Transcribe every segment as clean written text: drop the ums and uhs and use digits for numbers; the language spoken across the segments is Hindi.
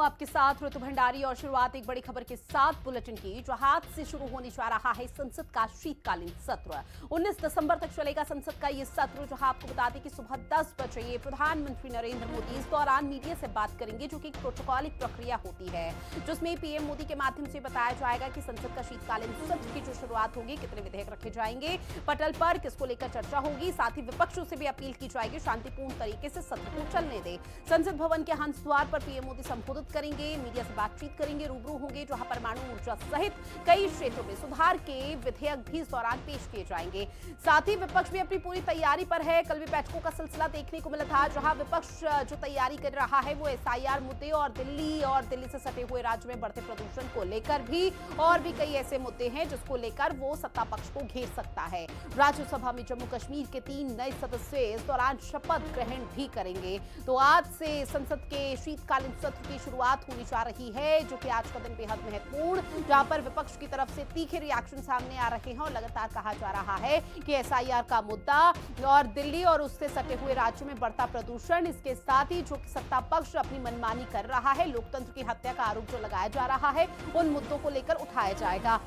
हूं आपके साथ ऋतु भंडारी और शुरुआत एक बड़ी खबर के साथ बुलेटिन की। जो आज से शुरू होने जा रहा है संसद का शीतकालीन सत्र। 19 दिसंबर तक चलेगा संसद का ये सत्र, जहां आपको बता दें कि सुबह 10 बजे प्रधानमंत्री नरेंद्र मोदी इस दौरान मीडिया से बात करेंगे, जो कि एक प्रोटोकॉलिक प्रक्रिया होती है, जिसमें पीएम मोदी के माध्यम से बताया जाएगा कि संसद का शीतकालीन सत्र की जो शुरुआत होगी, कितने विधेयक रखे जाएंगे, पटल पर किसको लेकर चर्चा होगी। साथ ही विपक्षों से भी अपील की जाएगी शांतिपूर्ण तरीके से सत्र को चलने दें। संसद भवन के हंस द्वार पर पीएम मोदी संबोधित करेंगे, मीडिया से बातचीत करेंगे, रूबरू होंगे, जहां परमाणु ऊर्जा सहित कई क्षेत्रों में सुधार के विधेयक भी इस दौरान पेश किए जाएंगे। साथ ही विपक्ष भी अपनी पूरी तैयारी पर है। कल भी बैठकों का सिलसिला देखने को मिला था, जहां विपक्ष जो तैयारी कर रहा है वो एसआईआर मुद्दे और दिल्ली से सटे हुए राज्य में बढ़ते प्रदूषण को लेकर भी, और भी कई ऐसे मुद्दे हैं जिसको लेकर वो सत्ता पक्ष को घेर सकता है। राज्यसभा में जम्मू कश्मीर के 3 नए सदस्य इस दौरान शपथ ग्रहण भी करेंगे। तो आज से संसद के शीतकालीन सत्र की शुरुआत होने जा रही है, जो कि आज का दिन बेहद महत्वपूर्ण, जहां पर विपक्ष की तरफ से तीखे रिएक्शन सामने आ रहे हैं और लगातार कहा जा रहा है कि एसआईआर का मुद्दा और दिल्ली और उससे सटे हुए राज्यों में बढ़ता प्रदूषण, इसके साथ ही जो सत्ता पक्ष अपनी मनमानी कर रहा है, लोकतंत्र की हत्या का आरोप जो लगाया जा रहा है, उन मुद्दों को लेकर उठाया जाएगा।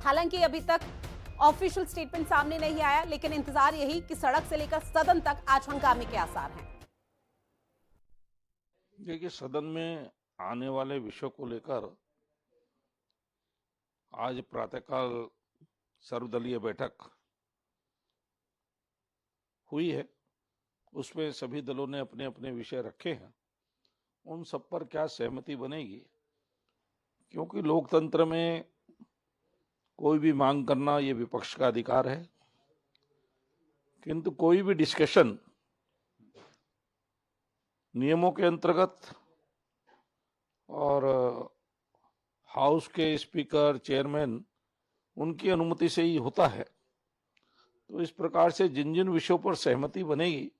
हालांकि अभी तक ऑफिशियल स्टेटमेंट सामने नहीं आया, लेकिन इंतजार यही कि सड़क से लेकर सदन तक आज हंगामे के आसार हैं। देखिए, सदन में आने वाले विषयों को लेकर आज प्रातःकाल सर्वदलीय बैठक हुई है। उसमें सभी दलों ने अपने अपने विषय रखे हैं। उन सब पर क्या सहमति बनेगी, क्योंकि लोकतंत्र में कोई भी मांग करना ये विपक्ष का अधिकार है, किंतु कोई भी डिस्कशन नियमों के अंतर्गत और हाउस के स्पीकर, चेयरमैन, उनकी अनुमति से ही होता है। तो इस प्रकार से जिन जिन विषयों पर सहमति बनेगी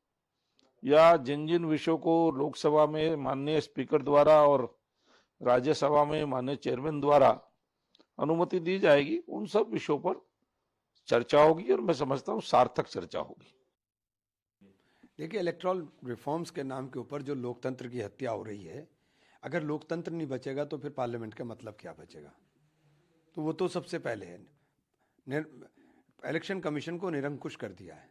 या जिन जिन विषयों को लोकसभा में माननीय स्पीकर द्वारा और राज्यसभा में माननीय चेयरमैन द्वारा अनुमति दी जाएगी, उन सब विषयों पर चर्चा होगी और मैं समझता हूं सार्थक चर्चा होगी। देखिए, इलेक्टोरल रिफॉर्म्स के नाम के ऊपर जो लोकतंत्र की हत्या हो रही है, अगर लोकतंत्र नहीं बचेगा तो फिर पार्लियामेंट का मतलब क्या बचेगा? तो वो तो सबसे पहले है। इलेक्शन कमीशन को निरंकुश कर दिया है।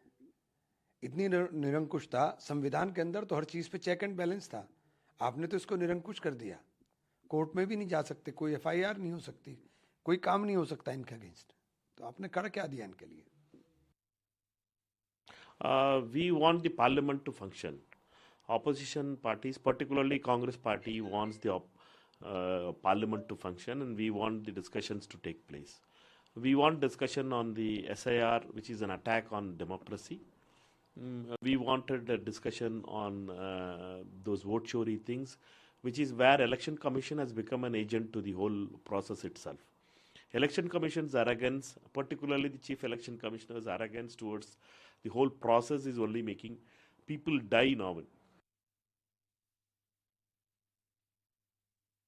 इतनी निरंकुशता संविधान के अंदर तो हर चीज पे चेक एंड बैलेंस था, आपने तो इसको निरंकुश कर दिया। कोर्ट में भी नहीं जा सकते, कोई एफआईआर नहीं हो सकती, कोई काम नहीं हो सकता इनके अगेंस्ट। तो आपने कर क्या दिया इनके लिए? We want the parliament to function. Opposition parties, particularly Congress party, wants the parliament to function, and we want the discussions to take place. We want discussion on the SIR, which is an attack on democracy. We wanted a discussion on those vote chori things, which is where Election Commission has become an agent to the whole process itself. Election Commission's arrogance, particularly the Chief Election Commissioner's arrogance towards the whole process, is only making people die now.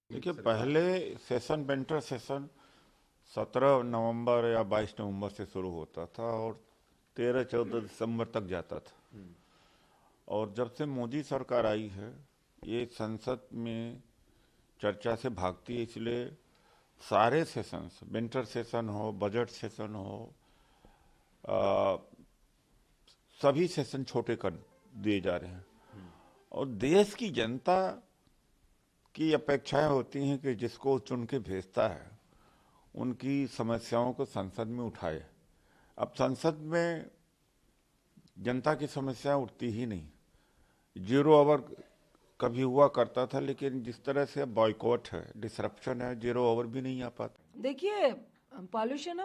देखिए, पहले सेशन विंटर सेशन 17 नवंबर या 22 नवंबर से शुरू होता था और 13-14 दिसंबर तक जाता था। और जब से मोदी सरकार आई है, ये संसद में चर्चा से भागती है, इसलिए सारे सेशंस, विंटर सेशन हो, बजट सेशन हो, सभी सेशन छोटे कर दिए जा रहे हैं। और देश की जनता की अपेक्षाएं होती हैं कि जिसको चुन के भेजता है उनकी समस्याओं को संसद में उठाए। अब संसद में जनता की समस्याएं उठती ही नहीं। 0 आवर कभी हुआ करता था, लेकिन जिस तरह से बॉयकॉट है, डिसरप्शन है, 0 आवर भी नहीं आ पाता। देखिए, पॉल्यूशन